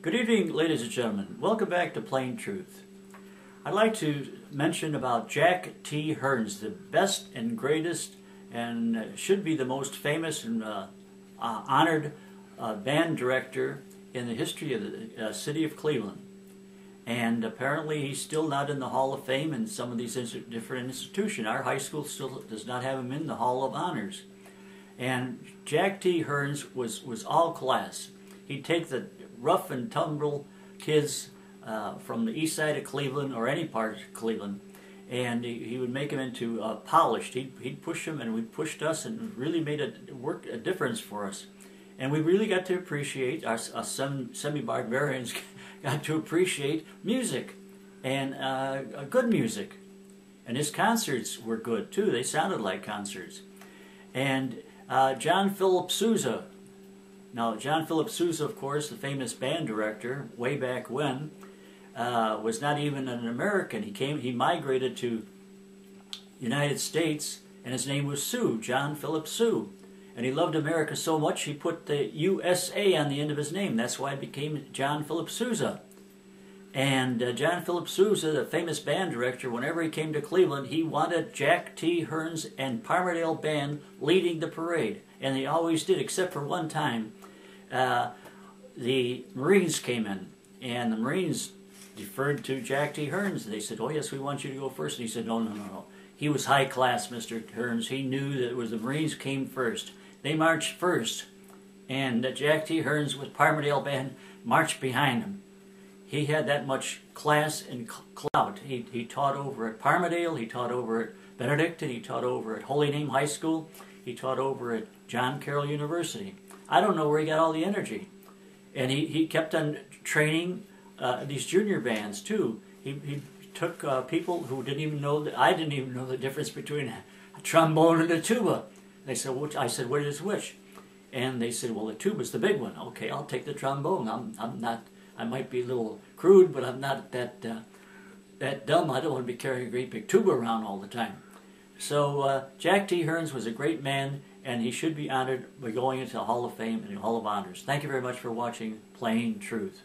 Good evening, ladies and gentlemen. Welcome back to Plain Truth. I'd like to mention about Jack T. Hearns, the best and greatest and should be the most famous and honored band director in the history of the city of Cleveland. And apparently he's still not in the Hall of Fame in some of these different institutions. Our high school still does not have him in the Hall of Honors. And Jack T. Hearns was all class. He'd take the rough and tumble kids from the east side of Cleveland or any part of Cleveland, and he would make them into polished. He'd push them, and we pushed us, and really made a difference for us. And we really got to appreciate, us semi-barbarians got to appreciate music, and good music. And his concerts were good too. They sounded like concerts. And John Philip Sousa. Now, John Philip Sousa, of course, the famous band director, way back when, was not even an American. He migrated to United States, and his name was Sue, John Philip Sue. And he loved America so much, he put the USA on the end of his name. That's why it became John Philip Sousa. And John Philip Sousa, the famous band director, whenever he came to Cleveland, he wanted Jack T. Hearns and Parmerdale Band leading the parade. And they always did, except for one time. The Marines came in, and the Marines deferred to Jack T. Hearns. They said, "Oh yes, we want you to go first." And he said, "No. He was high class, Mr. Hearns. He knew that it was the Marines came first. They marched first, and Jack T. Hearns with Parmerdale Band marched behind him. He had that much class and clout. He taught over at Parmerdale. He taught over at Benedictine. He taught over at Holy Name High School. He taught over at John Carroll University. I don't know where he got all the energy." And he kept on training these junior bands too. He took people who didn't even know I didn't even know the difference between a trombone and a tuba. They said, I said, "What is which?" And they said, "Well, the tuba's the big one." "Okay, I'll take the trombone. I'm not. I might be a little crude, but I'm not that dumb. I don't want to be carrying a great big tuba around all the time." So Jack T. Hearns was a great man, and he should be honored by going into the Hall of Fame and the Hall of Honors. Thank you very much for watching Plain Truth.